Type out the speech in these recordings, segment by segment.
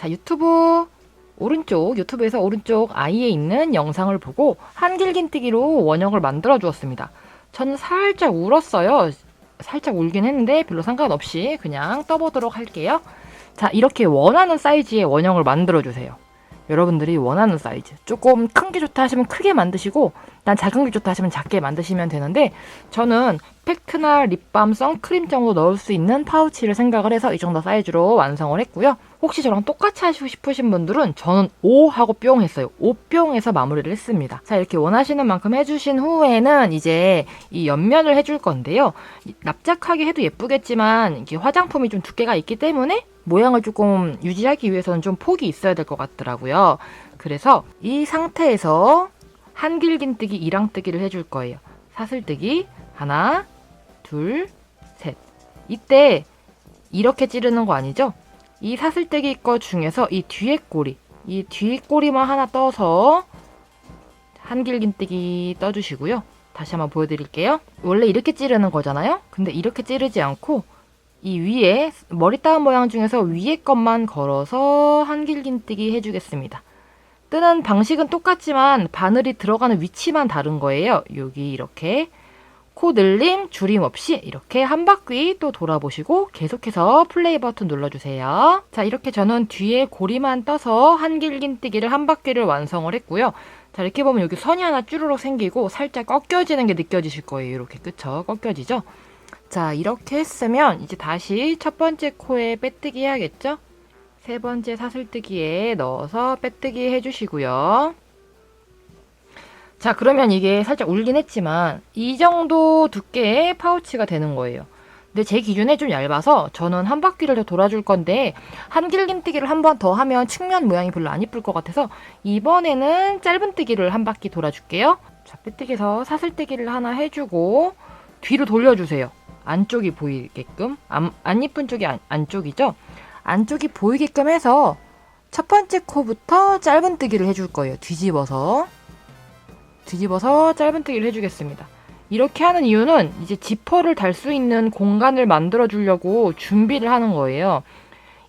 자, 유튜브에서 오른쪽 아이에 있는 영상을 보고 한길긴뜨기로 원형을 만들어 주었습니다. 저는 살짝 울었어요. 살짝 울긴 했는데 별로 상관없이 그냥 떠보도록 할게요. 자, 이렇게 원하는 사이즈의 원형을 만들어 주세요. 여러분들이 원하는 사이즈. 조금 큰 게 좋다 하시면 크게 만드시고, 난 작은 게 좋다 하시면 작게 만드시면 되는데, 저는 팩트나 립밤, 선크림 정도 넣을 수 있는 파우치를 생각을 해서 이 정도 사이즈로 완성을 했고요. 혹시 저랑 똑같이 하시고 싶으신 분들은 저는 O 하고 뿅 했어요. O 뿅 해서 마무리를 했습니다. 자, 이렇게 원하시는 만큼 해주신 후에는 이제 이 옆면을 해줄 건데요. 납작하게 해도 예쁘겠지만 이게 화장품이 좀 두께가 있기 때문에 모양을 조금 유지하기 위해서는 좀 폭이 있어야 될 것 같더라고요. 그래서 이 상태에서 한길긴뜨기, 이랑뜨기를 해줄 거예요. 사슬뜨기 하나, 둘, 셋. 이때 이렇게 찌르는 거 아니죠? 이 사슬뜨기 거 중에서 이 뒤에 꼬리만 하나 떠서 한길긴뜨기 떠주시고요. 다시 한번 보여드릴게요. 원래 이렇게 찌르는 거잖아요? 근데 이렇게 찌르지 않고 이 위에 머리 따은 모양 중에서 위에 것만 걸어서 한길긴뜨기 해주겠습니다. 뜨는 방식은 똑같지만 바늘이 들어가는 위치만 다른 거예요. 여기 이렇게 코 늘림, 줄임 없이 이렇게 한 바퀴 또 돌아보시고 계속해서 플레이 버튼 눌러주세요. 자, 이렇게 저는 뒤에 고리만 떠서 한길긴뜨기를 한 바퀴를 완성을 했고요. 자, 이렇게 보면 여기 선이 하나 쭈르륵 생기고 살짝 꺾여지는 게 느껴지실 거예요. 이렇게 그쵸? 꺾여지죠? 자, 이렇게 했으면 이제 다시 첫 번째 코에 빼뜨기 해야겠죠? 세 번째 사슬뜨기에 넣어서 빼뜨기 해주시고요. 자, 그러면 이게 살짝 울긴 했지만 이 정도 두께의 파우치가 되는 거예요. 근데 제 기준에 좀 얇아서 저는 한 바퀴를 더 돌아줄 건데 한길긴뜨기를 한 번 더 하면 측면 모양이 별로 안 이쁠 것 같아서 이번에는 짧은뜨기를 한 바퀴 돌아줄게요. 자, 빼뜨기에서 사슬뜨기를 하나 해주고 뒤로 돌려주세요. 안쪽이 보이게끔. 안 이쁜 쪽이 안쪽이죠? 안쪽이 보이게끔 해서 첫 번째 코부터 짧은뜨기를 해줄 거예요. 뒤집어서 짧은뜨기를 해주겠습니다. 이렇게 하는 이유는 이제 지퍼를 달 수 있는 공간을 만들어 주려고 준비를 하는 거예요.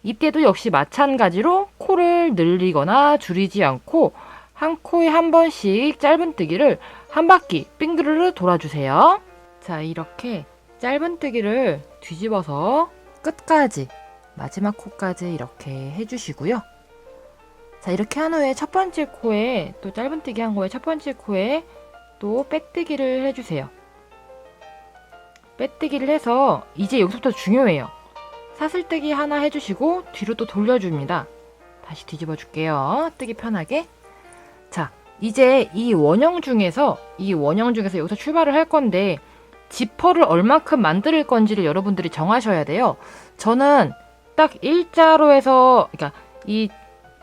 이때도 역시 마찬가지로 코를 늘리거나 줄이지 않고 한 코에 한 번씩 짧은뜨기를 한 바퀴 빙그르르 돌아주세요. 자, 이렇게 짧은뜨기를 뒤집어서 끝까지 마지막 코까지 이렇게 해주시고요. 자, 이렇게 한 후에 첫 번째 코에 또 짧은뜨기 한 거에 첫 번째 코에 또 빼뜨기를 해주세요. 빼뜨기를 해서 이제 여기서부터 중요해요. 사슬뜨기 하나 해주시고 뒤로 또 돌려줍니다. 다시 뒤집어 줄게요. 뜨기 편하게. 자, 이제 이 원형 중에서 여기서 출발을 할 건데 지퍼를 얼마큼 만들 건지를 여러분들이 정하셔야 돼요. 저는 딱 일자로 해서, 그러니까 이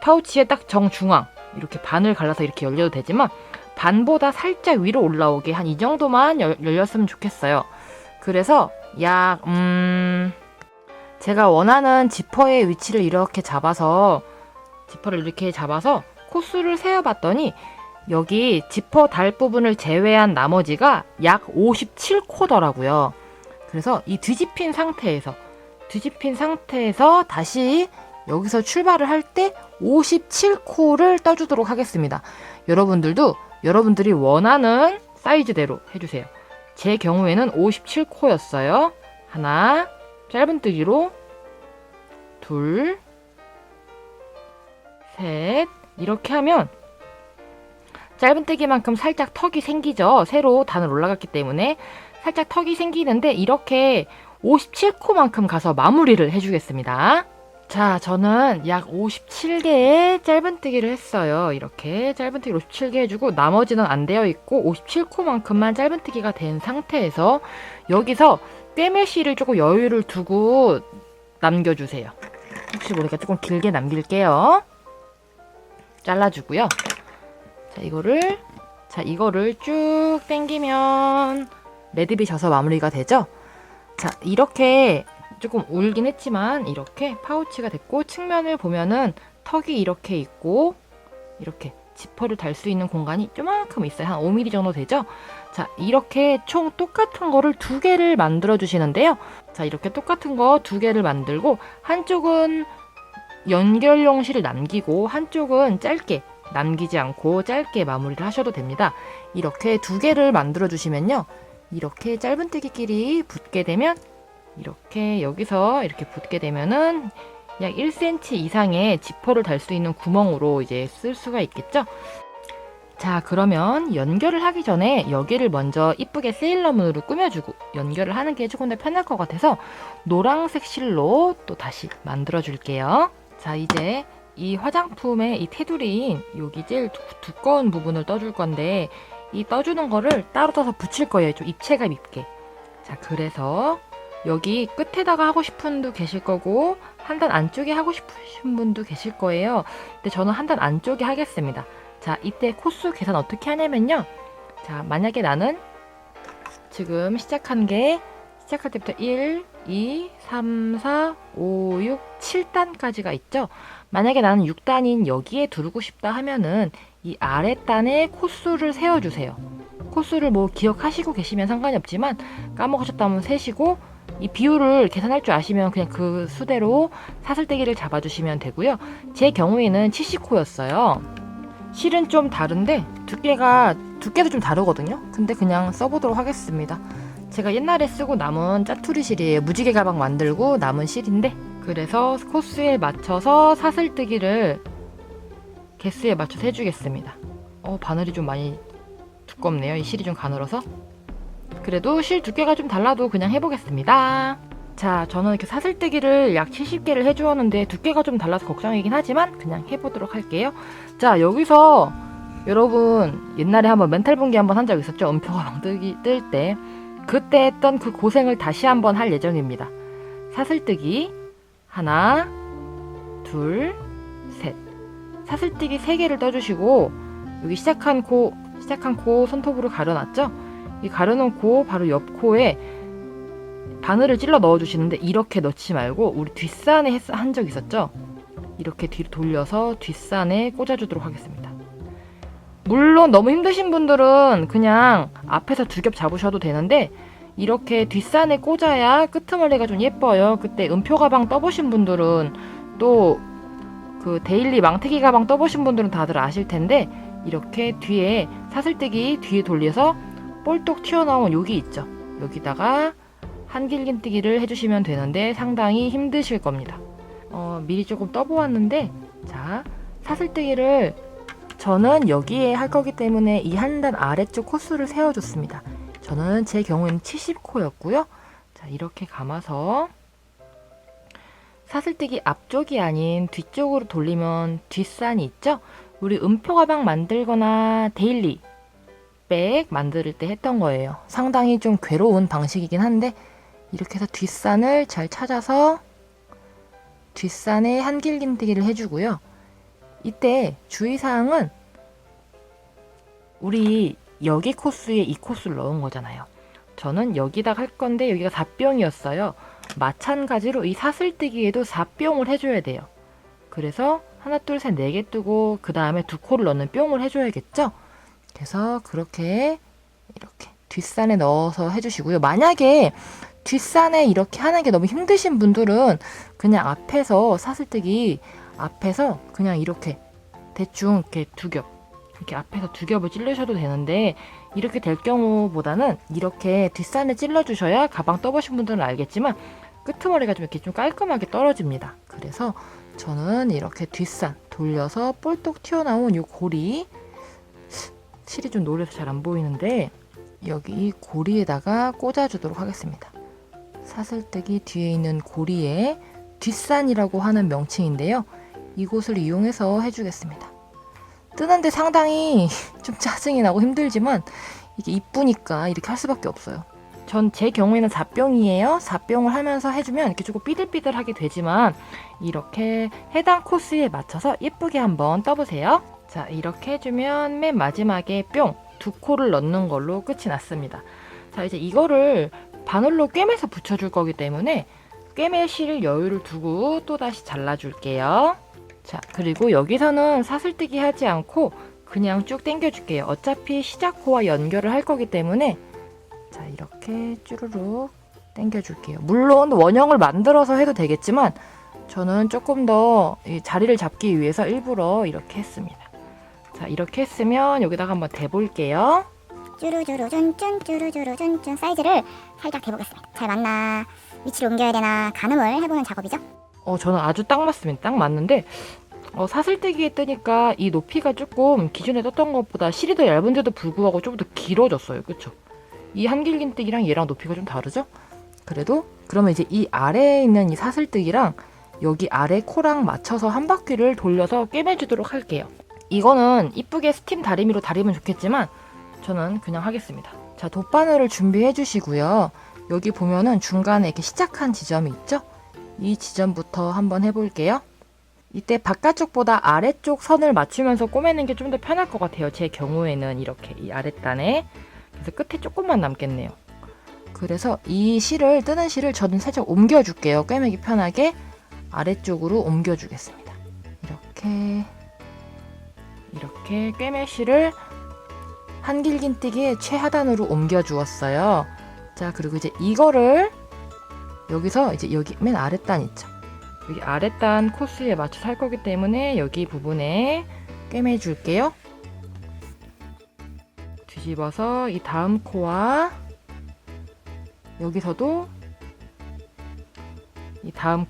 파우치의 딱 정중앙 이렇게 반을 갈라서 이렇게 열려도 되지만 반보다 살짝 위로 올라오게 한 이 정도만 열렸으면 좋겠어요. 그래서 약 제가 원하는 지퍼의 위치를 이렇게 잡아서 코수를 세어봤더니 여기 지퍼 달 부분을 제외한 나머지가 약 57코더라고요. 그래서 이 뒤집힌 상태에서 다시 여기서 출발을 할 때 57코를 떠주도록 하겠습니다. 여러분들도 여러분들이 원하는 사이즈대로 해주세요. 제 경우에는 57코였어요. 하나, 짧은뜨기로 둘, 셋. 이렇게 하면 짧은뜨기만큼 살짝 턱이 생기죠. 새로 단을 올라갔기 때문에 살짝 턱이 생기는데 이렇게 57코만큼 가서 마무리를 해주겠습니다. 자, 저는 약 57개의 짧은뜨기를 했어요. 이렇게 짧은뜨기 57개 해주고 나머지는 안 되어 있고 57코만큼만 짧은뜨기가 된 상태에서 여기서 꿰매실을 조금 여유를 두고 남겨주세요. 혹시 모르니까 조금 길게 남길게요. 잘라주고요. 자, 이거를 쭉 당기면 매듭이 져서 마무리가 되죠? 자, 이렇게 조금 울긴 했지만 이렇게 파우치가 됐고 측면을 보면은 턱이 이렇게 있고 이렇게 지퍼를 달 수 있는 공간이 조만큼 있어요. 한 5mm 정도 되죠? 자, 이렇게 총 똑같은 거를 2개를 만들어 주시는데요. 자, 이렇게 똑같은 거 2개를 만들고 한쪽은 연결용 실을 남기고 한쪽은 짧게 남기지 않고 짧게 마무리를 하셔도 됩니다. 이렇게 두 개를 만들어 주시면요. 이렇게 짧은뜨기끼리 붙게 되면 이렇게 여기서 이렇게 붙게 되면은 약 1cm 이상의 지퍼를 달 수 있는 구멍으로 이제 쓸 수가 있겠죠. 자, 그러면 연결을 하기 전에 여기를 먼저 이쁘게 세일러문으로 꾸며주고 연결을 하는 게 조금 더 편할 것 같아서 노란색 실로 또 다시 만들어 줄게요. 자, 이제 이 화장품의 이 테두리인 여기 제일 두꺼운 부분을 떠줄 건데 이 떠주는 거를 따로 떠서 붙일 거예요. 좀 입체감 있게. 자, 그래서 여기 끝에다가 하고 싶은 분도 계실 거고 한 단 안쪽에 하고 싶으신 분도 계실 거예요. 근데 저는 한 단 안쪽에 하겠습니다. 자, 이때 코수 계산 어떻게 하냐면요. 자, 만약에 나는 지금 시작할 때부터 1, 2, 3, 4, 5, 6, 7단까지가 있죠. 만약에 나는 6단인 여기에 두르고 싶다 하면은 이 아랫단에 코수를 세워주세요. 코수를 뭐 기억하시고 계시면 상관이 없지만 까먹으셨다면 세시고 이 비율을 계산할 줄 아시면 그냥 그 수대로 사슬대기를 잡아주시면 되고요. 제 경우에는 70코였어요. 실은 좀 다른데 두께도 좀 다르거든요. 근데 그냥 써보도록 하겠습니다. 제가 옛날에 쓰고 남은 짜투리 실이에요. 무지개 가방 만들고 남은 실인데 그래서 코수에 맞춰서 사슬뜨기를 개수에 맞춰서 해주겠습니다. 바늘이 좀 많이 두껍네요. 이 실이 좀 가늘어서. 그래도 실 두께가 좀 달라도 그냥 해보겠습니다. 자, 저는 이렇게 사슬뜨기를 약 70개를 해주었는데 두께가 좀 달라서 걱정이긴 하지만 그냥 해보도록 할게요. 자, 여기서 여러분 옛날에 한번 멘탈 분기 한번 한 적 있었죠? 음표가 뜰 때. 그때 했던 그 고생을 다시 한번 할 예정입니다. 사슬뜨기 하나, 둘, 셋. 사슬뜨기 3개를 떠주시고 여기 시작한 코 손톱으로 가려놨죠? 이 가려놓은 코 바로 옆 코에 바늘을 찔러 넣어주시는데 이렇게 넣지 말고 우리 뒷산에 한 적 있었죠? 이렇게 뒤로 돌려서 뒷산에 꽂아주도록 하겠습니다. 물론 너무 힘드신 분들은 그냥 앞에서 2겹 잡으셔도 되는데 이렇게 뒷산에 꽂아야 끄트머리가 좀 예뻐요. 그때 음표 가방 떠보신 분들은 또 그 데일리 망태기 가방 떠보신 분들은 다들 아실 텐데 이렇게 뒤에 사슬뜨기 뒤에 돌려서 볼록 튀어나온 여기 있죠. 여기다가 한길긴뜨기를 해주시면 되는데 상당히 힘드실 겁니다. 미리 조금 떠보았는데 자, 사슬뜨기를 저는 여기에 할 거기 때문에 이 한 단 아래쪽 코수를 세워줬습니다. 저는 제 경우에는 70코였고요. 자, 이렇게 감아서 사슬뜨기 앞쪽이 아닌 뒤쪽으로 돌리면 뒷산이 있죠? 우리 음표 가방 만들거나 데일리 백 만들 때 했던 거예요. 상당히 좀 괴로운 방식이긴 한데 이렇게 해서 뒷산을 잘 찾아서 뒷산에 한길긴뜨기를 해주고요. 이때 주의사항은 우리 여기 코수에 이 코수를 넣은 거잖아요. 저는 여기다가 할 건데 여기가 4병이었어요. 마찬가지로 이 사슬뜨기에도 4병을 해줘야 돼요. 그래서 하나, 둘, 셋, 4개 뜨고 그 다음에 2코를 넣는 뿅을 해줘야겠죠? 그래서 이렇게 뒷산에 넣어서 해주시고요. 만약에 뒷산에 이렇게 하는 게 너무 힘드신 분들은 그냥 앞에서 사슬뜨기 앞에서 그냥 이렇게 대충 이렇게 2겹 이렇게 앞에서 2겹을 찔르셔도 되는데 이렇게 될 경우보다는 이렇게 뒷산에 찔러주셔야 가방 떠보신 분들은 알겠지만 끄트머리가 좀 이렇게 좀 깔끔하게 떨어집니다. 그래서 저는 이렇게 뒷산 돌려서 볼록 튀어나온 이 고리 실이 좀 노래서 잘 안 보이는데 여기 이 고리에다가 꽂아주도록 하겠습니다. 사슬뜨기 뒤에 있는 고리에 뒷산이라고 하는 명칭인데요. 이곳을 이용해서 해주겠습니다. 뜨는데 상당히 좀 짜증이 나고 힘들지만 이게 이쁘니까 이렇게 할 수밖에 없어요. 전 제 경우에는 4병이에요. 4병을 하면서 해주면 이렇게 조금 삐들삐들하게 되지만 이렇게 해당 코스에 맞춰서 예쁘게 한번 떠보세요. 자, 이렇게 해주면 맨 마지막에 뿅! 2코를 넣는 걸로 끝이 났습니다. 자, 이제 이거를 바늘로 꿰매서 붙여줄 거기 때문에 꿰매실 여유를 두고 또다시 잘라줄게요. 자, 그리고 여기서는 사슬뜨기 하지 않고 그냥 쭉 당겨줄게요. 어차피 시작코와 연결을 할 거기 때문에 자, 이렇게 쭈루룩 당겨줄게요. 물론 원형을 만들어서 해도 되겠지만 저는 조금 더 이 자리를 잡기 위해서 일부러 이렇게 했습니다. 자, 이렇게 했으면 여기다가 한번 대볼게요. 쭈루쭈루 쭌쭌 쭈루쭈루 쭌쭌 사이즈를 살짝 대보겠습니다. 잘 맞나, 위치를 옮겨야 되나 가늠을 해보는 작업이죠. 저는 아주 딱 맞습니다. 딱 맞는데 사슬뜨기에 뜨니까 이 높이가 조금 기존에 떴던 것보다 실이 더 얇은데도 불구하고 좀 더 길어졌어요. 그쵸? 이 한길긴뜨기랑 얘랑 높이가 좀 다르죠? 그래도 그러면 이제 이 아래에 있는 이 사슬뜨기랑 여기 아래 코랑 맞춰서 한 바퀴를 돌려서 꿰매주도록 할게요. 이거는 이쁘게 스팀 다리미로 다리면 좋겠지만 저는 그냥 하겠습니다. 자, 돗바늘을 준비해 주시고요. 여기 보면은 중간에 이렇게 시작한 지점이 있죠? 이 지점부터 한번 해볼게요. 이때 바깥쪽보다 아래쪽 선을 맞추면서 꼬매는 게 좀 더 편할 것 같아요. 제 경우에는 이렇게 이 아랫단에. 그래서 끝에 조금만 남겠네요. 그래서 이 실을, 뜨는 실을 저는 살짝 옮겨줄게요. 꿰매기 편하게 아래쪽으로 옮겨주겠습니다. 이렇게 꿰매실을 한길긴뜨기의 최하단으로 옮겨주었어요. 자, 그리고 이제 이거를 여기서 이제 여기 맨 아랫단 있죠? 여기 아랫단 코스에 맞춰서 할 거기 때문에 여기 부분에 꿰매줄게요. 뒤집어서 이 다음 코와 여기서도 이 다음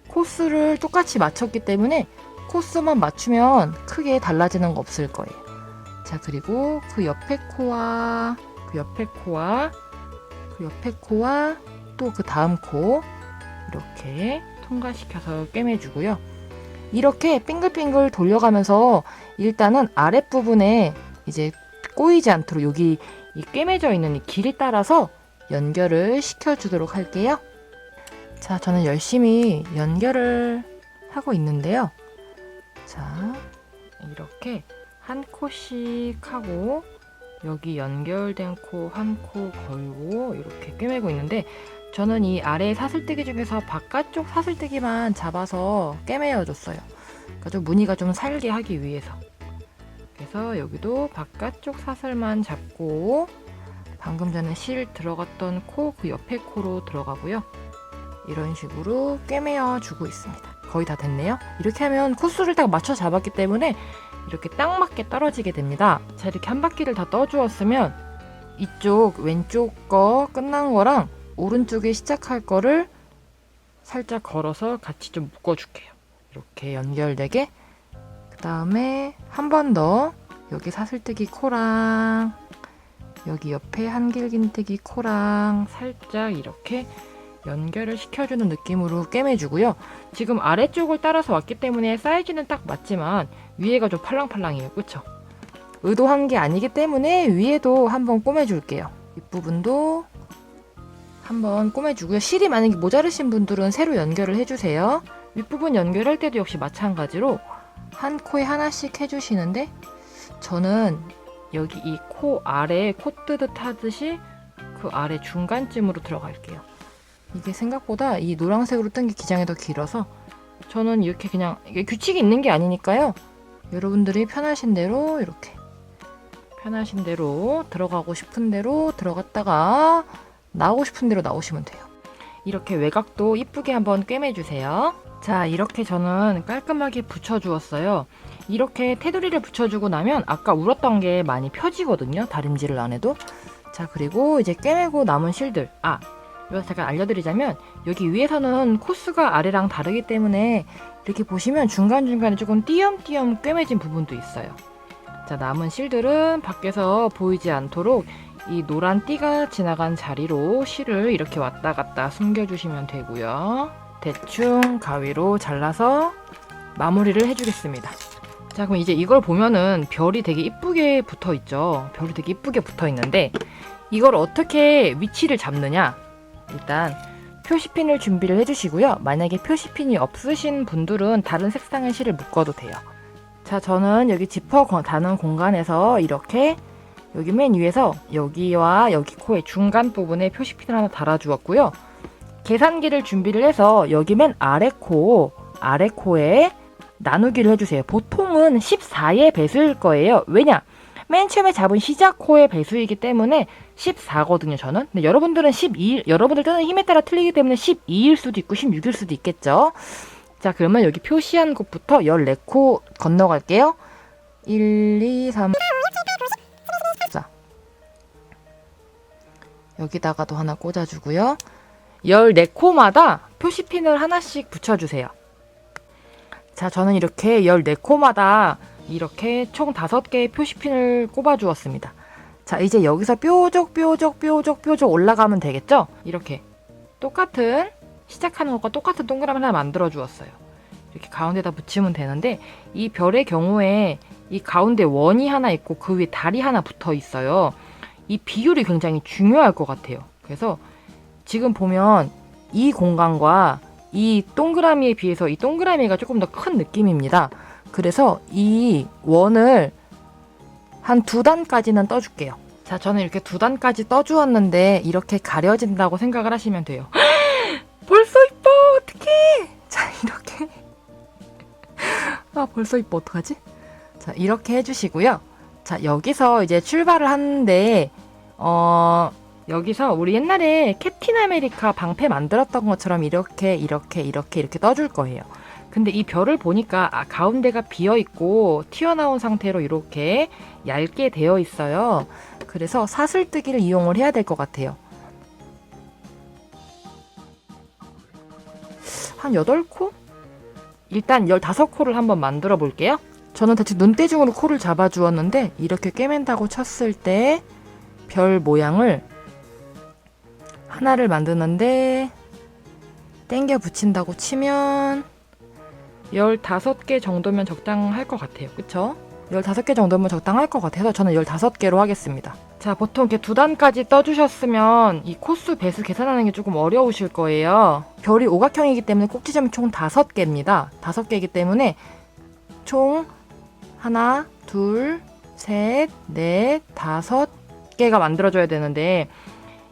코스를 똑같이 맞췄기 때문에 코스만 맞추면 크게 달라지는 거 없을 거예요. 자, 그리고 그 옆에 코와 또 그 다음 코 이렇게 통과시켜서 꿰매주고요. 이렇게 빙글빙글 돌려가면서 일단은 아랫부분에 이제 꼬이지 않도록 여기 이 꿰매져 있는 이 길 따라서 연결을 시켜주도록 할게요. 자, 저는 열심히 연결을 하고 있는데요. 자, 이렇게 한 코씩 하고 여기 연결된 코 한 코 걸고 이렇게 꿰매고 있는데 저는 이 아래 사슬뜨기 중에서 바깥쪽 사슬뜨기만 잡아서 꿰매어줬어요. 그러니까 좀 무늬가 좀 살게 하기 위해서. 그래서 여기도 바깥쪽 사슬만 잡고 방금 전에 실 들어갔던 코 그 옆에 코로 들어가고요. 이런 식으로 꿰매어 주고 있습니다. 거의 다 됐네요. 이렇게 하면 코스를 딱 맞춰 잡았기 때문에 이렇게 딱 맞게 떨어지게 됩니다. 자, 이렇게 한 바퀴를 다 떠주었으면 이쪽 왼쪽 거 끝난 거랑 오른쪽에 시작할 거를 살짝 걸어서 같이 좀 묶어줄게요. 이렇게 연결되게. 그 다음에 한 번 더 여기 사슬뜨기 코랑 여기 옆에 한길긴뜨기 코랑 살짝 이렇게 연결을 시켜주는 느낌으로 꿰매주고요. 지금 아래쪽을 따라서 왔기 때문에 사이즈는 딱 맞지만 위에가 좀 팔랑팔랑해요. 그쵸? 의도한 게 아니기 때문에 위에도 한번 꼬매줄게요. 윗부분도 한번 꼬매주고요. 실이 만약에 모자르신 분들은 새로 연결을 해주세요. 윗부분 연결할 때도 역시 마찬가지로 한 코에 하나씩 해주시는데 저는 여기 이 코 아래에 코 뜨듯 하듯이 그 아래 중간쯤으로 들어갈게요. 이게 생각보다 이 노란색으로 뜬 게 기장이 더 길어서 저는 이렇게 그냥 이게 규칙이 있는 게 아니니까요. 여러분들이 편하신 대로 이렇게 편하신 대로 들어가고 싶은 대로 들어갔다가 나오고 싶은 대로 나오시면 돼요. 이렇게 외곽도 이쁘게 한번 꿰매주세요. 자, 이렇게 저는 깔끔하게 붙여주었어요. 이렇게 테두리를 붙여주고 나면 아까 울었던 게 많이 펴지거든요. 다림질을 안 해도. 자, 그리고 이제 꿰매고 남은 실들. 이거 잠깐 알려드리자면 여기 위에서는 코스가 아래랑 다르기 때문에 이렇게 보시면 중간중간에 조금 띄엄띄엄 꿰매진 부분도 있어요. 자, 남은 실들은 밖에서 보이지 않도록 이 노란 띠가 지나간 자리로 실을 이렇게 왔다 갔다 숨겨주시면 되고요. 대충 가위로 잘라서 마무리를 해주겠습니다. 자, 그럼 이제 이걸 보면은 별이 되게 이쁘게 붙어 있죠. 별이 되게 이쁘게 붙어 있는데 이걸 어떻게 위치를 잡느냐? 일단 표시핀을 준비를 해주시고요. 만약에 표시핀이 없으신 분들은 다른 색상의 실을 묶어도 돼요. 자, 저는 여기 지퍼 다는 공간에서 이렇게 여기 맨 위에서 여기와 여기 코의 중간 부분에 표시핀을 하나 달아주었고요. 계산기를 준비를 해서 여기 맨 아래 코에 나누기를 해주세요. 보통은 14의 배수일 거예요. 왜냐? 맨 처음에 잡은 시작 코의 배수이기 때문에 14거든요, 저는. 근데 여러분들은 12일, 여러분들 뜨는 힘에 따라 틀리기 때문에 12일 수도 있고 16일 수도 있겠죠. 자, 그러면 여기 표시한 곳부터 14코 건너갈게요. 1, 2, 3. 자, 여기다가도 하나 꽂아주고요. 14코마다 표시핀을 하나씩 붙여주세요. 자, 저는 이렇게 14코마다 이렇게 총 5개의 표시핀을 꼽아주었습니다. 자, 이제 여기서 뾰족 올라가면 되겠죠? 이렇게 똑같은 시작하는 것과 똑같은 동그라미 하나 만들어 주었어요. 이렇게 가운데다 붙이면 되는데 이 별의 경우에 이 가운데 원이 하나 있고 그 위에 달이 하나 붙어 있어요. 이 비율이 굉장히 중요할 것 같아요. 그래서 지금 보면 이 공간과 이 동그라미에 비해서 이 동그라미가 조금 더 큰 느낌입니다. 그래서 이 원을 한 2단까지는 떠줄게요. 자, 저는 이렇게 2단까지 떠주었는데 이렇게 가려진다고 생각을 하시면 돼요. 벌써 이뻐! 어떡해! 자, 이렇게 아, 벌써 이뻐. 어떡하지? 자, 이렇게 해주시고요. 자, 여기서 이제 출발을 하는데 여기서 우리 옛날에 캡틴 아메리카 방패 만들었던 것처럼 이렇게 떠줄 거예요. 근데 이 별을 보니까 가운데가 비어있고 튀어나온 상태로 이렇게 얇게 되어 있어요. 그래서 사슬뜨기를 이용을 해야 될 것 같아요. 한 8코? 일단 15코를 한번 만들어 볼게요. 저는 대충 눈대중으로 코를 잡아주었는데 이렇게 꿰맨다고 쳤을 때 별 모양을 하나를 만드는데 땡겨 붙인다고 치면 15개 정도면 적당할 것 같아요. 그쵸? 15개 정도면 적당할 것 같아서 저는 15개로 하겠습니다. 자, 보통 이렇게 2단까지 떠주셨으면 이 코수 배수 계산하는 게 조금 어려우실 거예요. 별이 오각형이기 때문에 꼭지점이 총 5개입니다. 5개이기 때문에 총 하나, 둘, 셋, 넷, 5개가 만들어져야 되는데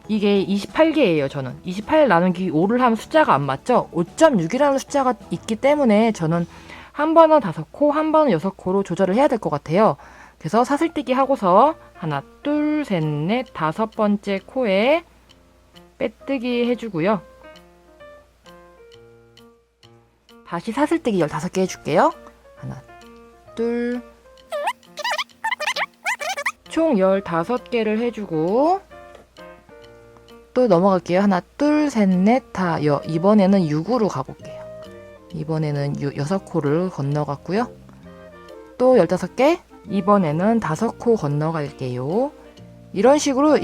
이게 28개예요, 저는. 28 나누기 5를 하면 숫자가 안 맞죠? 5.6이라는 숫자가 있기 때문에 저는 한 번은 5코, 한 번은 6코로 조절을 해야 될 것 같아요. 그래서 사슬뜨기 하고서 하나, 둘, 셋, 넷, 5번째 코에 빼뜨기 해주고요. 다시 사슬뜨기 15개 해줄게요. 하나, 둘, 총 15개를 해주고 또 넘어갈게요. 하나, 둘, 셋, 넷, 다. 이번에는 6으로 가볼게요. 이번에는 6코를 건너갔고요. 또 15개. 이번에는 5코 건너갈게요. 이런 식으로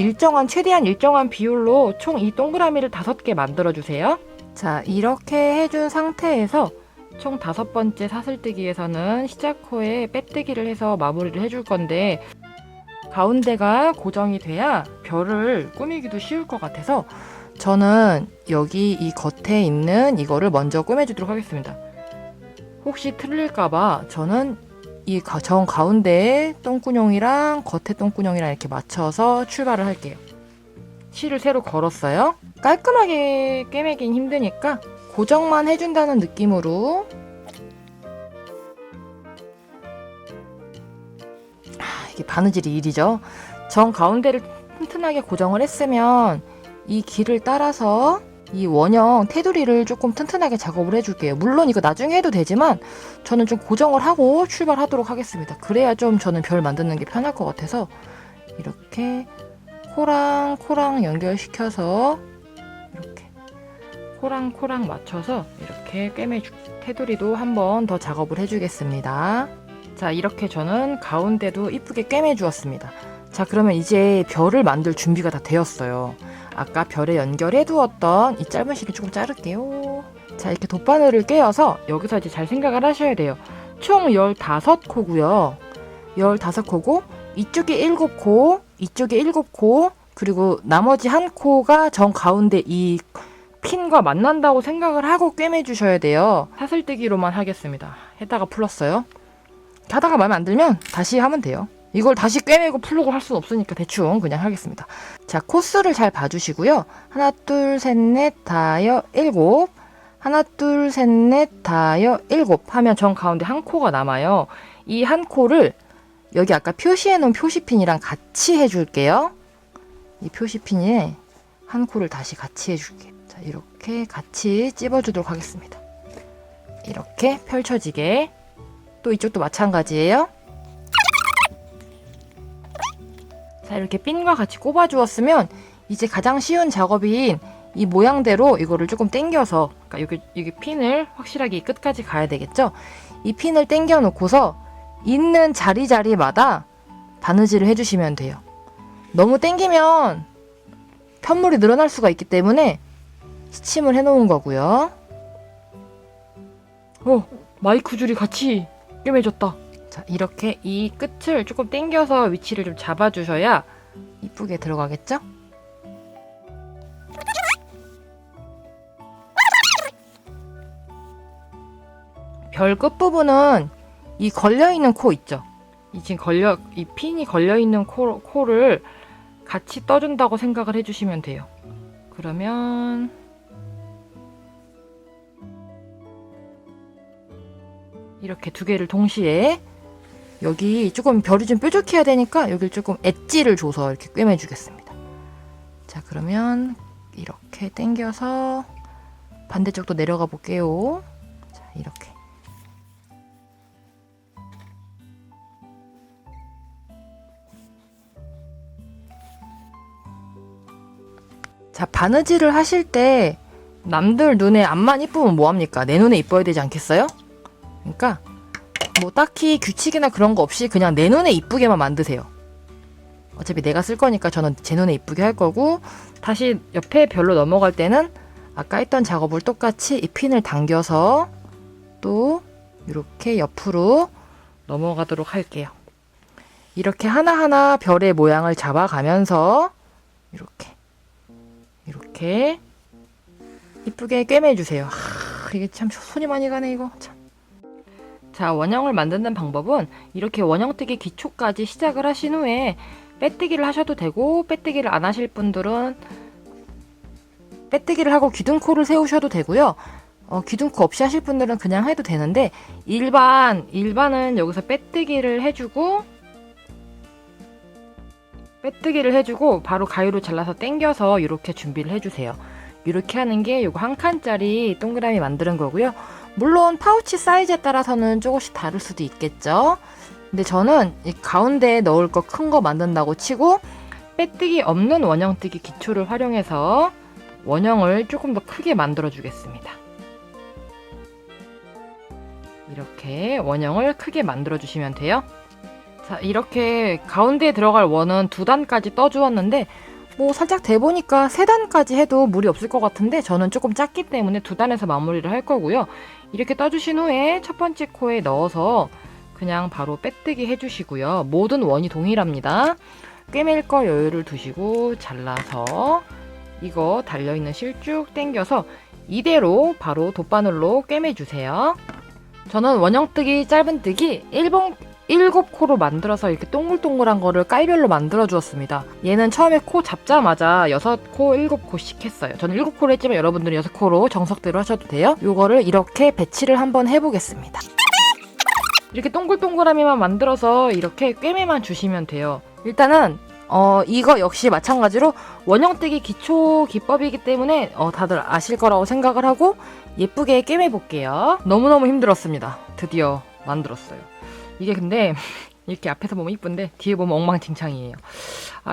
최대한 일정한 비율로 총 이 동그라미를 5개 만들어주세요. 자, 이렇게 해준 상태에서 총 5번째 사슬뜨기에서는 시작코에 빼뜨기를 해서 마무리를 해줄 건데 가운데가 고정이 돼야 별을 꾸미기도 쉬울 것 같아서 저는 여기 이 겉에 있는 이거를 먼저 꾸며주도록 하겠습니다. 혹시 틀릴까봐 저는 이 정 가운데에 똥구녕이랑 겉에 똥구녕이랑 이렇게 맞춰서 출발을 할게요. 실을 새로 걸었어요. 깔끔하게 꿰매긴 힘드니까 고정만 해준다는 느낌으로 이게 바느질이 일이죠. 정 가운데를 튼튼하게 고정을 했으면 이 길을 따라서 이 원형 테두리를 조금 튼튼하게 작업을 해줄게요. 물론 이거 나중에 해도 되지만 저는 좀 고정을 하고 출발하도록 하겠습니다. 그래야 좀 저는 별 만드는 게 편할 것 같아서 이렇게 코랑 연결시켜서 이렇게 코랑 맞춰서 이렇게 테두리도 한 번 더 작업을 해주겠습니다. 자, 이렇게 저는 가운데도 이쁘게 꿰매 주었습니다. 자, 그러면 이제 별을 만들 준비가 다 되었어요. 아까 별에 연결해 두었던 이 짧은 실을 조금 자를게요. 자, 이렇게 돗바늘을 꿰어서 여기서 이제 잘 생각을 하셔야 돼요. 총 15코고요. 15코고 이쪽에 7코, 이쪽에 7코, 그리고 나머지 한 코가 정 가운데 이 핀과 만난다고 생각을 하고 꿰매 주셔야 돼요. 사슬뜨기로만 하겠습니다. 했다가 풀었어요. 하다가 마음에 안 들면 다시 하면 돼요. 이걸 다시 꿰매고 풀고 할 수는 없으니까 대충 그냥 하겠습니다. 자, 코수를 잘 봐주시고요. 하나, 둘, 셋, 넷, 다여, 7. 하나, 둘, 셋, 넷, 다여, 7 하면 정 가운데 한 코가 남아요. 이 한 코를 여기 아까 표시해 놓은 표시핀이랑 같이 해줄게요. 이 표시핀에 한 코를 다시 같이 해줄게요. 자, 이렇게 같이 찝어주도록 하겠습니다. 이렇게 펼쳐지게. 또 이쪽도 마찬가지예요. 자, 이렇게 핀과 같이 꼽아주었으면 이제 가장 쉬운 작업인 이 모양대로 이거를 조금 당겨서, 그러니까 여기 핀을 확실하게 이 끝까지 가야 되겠죠? 이 핀을 당겨 놓고서 있는 자리마다 바느질을 해주시면 돼요. 너무 당기면 편물이 늘어날 수가 있기 때문에 스침을 해놓은 거고요. 마이크 줄이 같이 꿰매졌다. 자, 이렇게 이 끝을 조금 당겨서 위치를 좀 잡아주셔야 이쁘게 들어가겠죠? 별 끝부분은 이 걸려있는 코 있죠? 이 핀이 걸려있는 코를 같이 떠준다고 생각을 해주시면 돼요. 그러면 이렇게 두 개를 동시에, 여기 조금 별이 좀 뾰족해야 되니까 여기를 조금 엣지를 줘서 이렇게 꿰매주겠습니다. 자, 그러면 이렇게 당겨서 반대쪽도 내려가 볼게요. 자, 이렇게. 자, 바느질을 하실 때 남들 눈에 앞만 이쁘면 뭐합니까? 내 눈에 이뻐야 되지 않겠어요? 그러니까 뭐 딱히 규칙이나 그런 거 없이 그냥 내 눈에 이쁘게만 만드세요. 어차피 내가 쓸 거니까 저는 제 눈에 이쁘게 할 거고, 다시 옆에 별로 넘어갈 때는 아까 했던 작업을 똑같이 이 핀을 당겨서 또 이렇게 옆으로 넘어가도록 할게요. 이렇게 하나하나 별의 모양을 잡아가면서 이렇게 이쁘게 꿰매주세요. 이게 참 손이 많이 가네 이거 참. 자, 원형을 만드는 방법은 이렇게 원형뜨기 기초까지 시작을 하신 후에 빼뜨기를 하셔도 되고, 빼뜨기를 안 하실 분들은 빼뜨기를 하고 기둥코를 세우셔도 되고요. 기둥코 없이 하실 분들은 그냥 해도 되는데, 일반은 여기서 빼뜨기를 해주고 바로 가위로 잘라서 당겨서 이렇게 준비를 해주세요. 이렇게 하는 게 요거 한 칸짜리 동그라미 만드는 거고요. 물론 파우치 사이즈에 따라서는 조금씩 다를 수도 있겠죠. 근데 저는 이 가운데에 넣을 거 큰 거 만든다고 치고, 빼뜨기 없는 원형뜨기 기초를 활용해서 원형을 조금 더 크게 만들어 주겠습니다. 이렇게 원형을 크게 만들어 주시면 돼요. 자, 이렇게 가운데에 들어갈 원은 2단까지 떠주었는데, 뭐 살짝 대보니까 3단까지 해도 무리 없을 것 같은데 저는 조금 작기 때문에 2단에서 마무리를 할 거고요. 이렇게 떠주신 후에 첫 번째 코에 넣어서 그냥 바로 빼뜨기 해주시고요. 모든 원이 동일합니다. 꿰맬 거 여유를 두시고 잘라서 이거 달려있는 실 쭉 당겨서 이대로 바로 돗바늘로 꿰매주세요. 저는 원형뜨기 짧은뜨기 7코로 만들어서 이렇게 동글동글한 거를 깔별로 만들어 주었습니다. 얘는 처음에 코 잡자마자 6코, 7코씩 했어요. 저는 7코를 했지만 여러분들은 6코로 정석대로 하셔도 돼요. 요거를 이렇게 배치를 한번 해보겠습니다. 이렇게 동글동글하미만 만들어서 이렇게 꿰매만 주시면 돼요. 일단은 이거 역시 마찬가지로 원형뜨기 기초 기법이기 때문에 다들 아실 거라고 생각을 하고 예쁘게 꿰매 볼게요. 너무너무 힘들었습니다. 드디어 만들었어요. 이게 근데 이렇게 앞에서 보면 이쁜데 뒤에 보면 엉망진창이에요.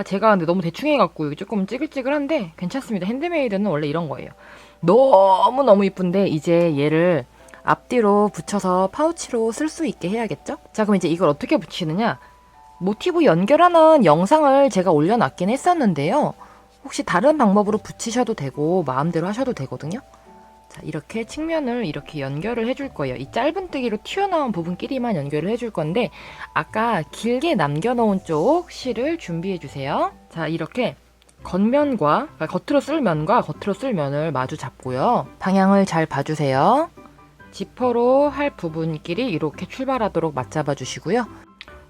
제가 근데 너무 대충 해갖고 이게 조금 찌글찌글한데 괜찮습니다. 핸드메이드는 원래 이런 거예요. 너무너무 이쁜데 이제 얘를 앞뒤로 붙여서 파우치로 쓸 수 있게 해야겠죠? 자, 그럼 이제 이걸 어떻게 붙이느냐? 모티브 연결하는 영상을 제가 올려놨긴 했었는데요. 혹시 다른 방법으로 붙이셔도 되고 마음대로 하셔도 되거든요. 자, 이렇게 측면을 이렇게 연결을 해줄 거예요. 이 짧은뜨기로 튀어나온 부분끼리만 연결을 해줄 건데, 아까 길게 남겨놓은 쪽 실을 준비해 주세요. 자, 이렇게 겉면과, 그러니까 겉으로 쓸 면과 겉으로 쓸 면을 마주 잡고요. 방향을 잘 봐주세요. 지퍼로 할 부분끼리 이렇게 출발하도록 맞잡아 주시고요.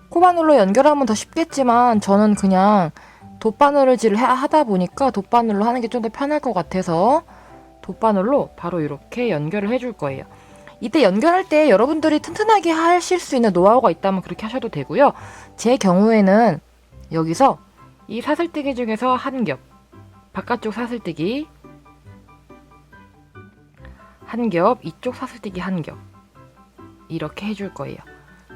코바늘로 연결하면 더 쉽겠지만 저는 그냥 돗바늘질을 하다 보니까 돗바늘로 하는 게 좀 더 편할 것 같아서 돗바늘로 바로 이렇게 연결을 해줄 거예요. 이때 연결할 때 여러분들이 튼튼하게 하실 수 있는 노하우가 있다면 그렇게 하셔도 되고요. 제 경우에는 여기서 이 사슬뜨기 중에서 한 겹, 바깥쪽 사슬뜨기 한 겹, 이쪽 사슬뜨기 한 겹, 이렇게 해줄 거예요.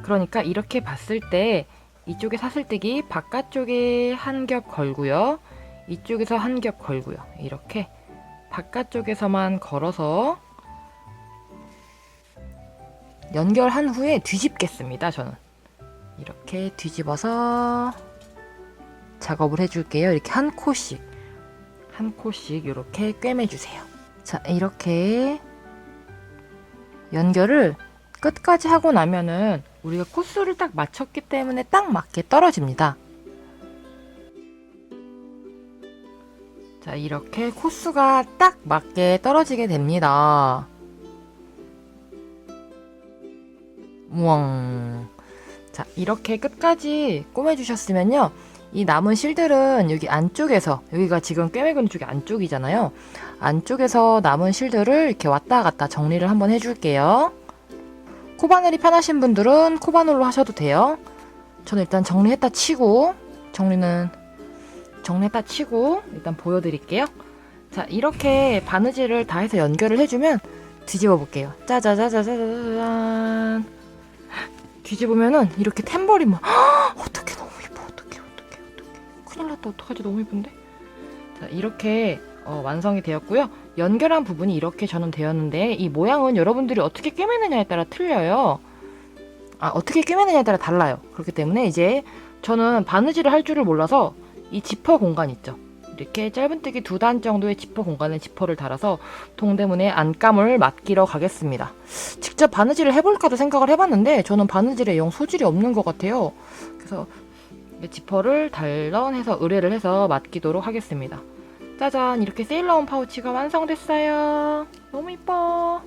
그러니까 이렇게 봤을 때 이쪽에 사슬뜨기 바깥쪽에 한 겹 걸고요, 이쪽에서 한 겹 걸고요. 이렇게 바깥쪽에서만 걸어서 연결한 후에 뒤집겠습니다. 저는 이렇게 뒤집어서 작업을 해줄게요. 이렇게 한 코씩 이렇게 꿰매주세요. 자, 이렇게 연결을 끝까지 하고 나면은 우리가 코스를 딱 맞췄기 때문에 딱 맞게 떨어집니다. 자, 이렇게 코스가 딱 맞게 떨어지게 됩니다. 우왕. 자, 이렇게 끝까지 꼬매주셨으면요, 이 남은 실들은 여기 안쪽에서, 여기가 지금 꿰매근 쪽이 안쪽이잖아요. 안쪽에서 남은 실들을 이렇게 왔다 갔다 정리를 한번 해줄게요. 코바늘이 편하신 분들은 코바늘로 하셔도 돼요. 저는 일단 정리했다 치고 일단 보여드릴게요. 자, 이렇게 바느질을 다 해서 연결을 해주면 뒤집어 볼게요. 짜자자자자잔. 뒤집으면은 이렇게 탬버리 뭐, 어떡해, 너무 예뻐. 어떡해. 큰일 났다. 어떡하지, 너무 예쁜데? 자, 이렇게 완성이 되었고요. 연결한 부분이 이렇게 저는 되었는데, 이 모양은 여러분들이 어떻게 꿰매느냐에 따라 틀려요. 어떻게 꿰매느냐에 따라 달라요. 그렇기 때문에 이제 저는 바느질을 할 줄을 몰라서 이 지퍼 공간 있죠. 이렇게 짧은뜨기 2단 정도의 지퍼 공간에 지퍼를 달아서 동대문에 안감을 맡기러 가겠습니다. 직접 바느질을 해볼까도 생각을 해봤는데 저는 바느질에 영 소질이 없는 것 같아요. 그래서 지퍼를 단련해서 의뢰를 해서 맡기도록 하겠습니다. 짜잔, 이렇게 세일러온 파우치가 완성됐어요. 너무 이뻐.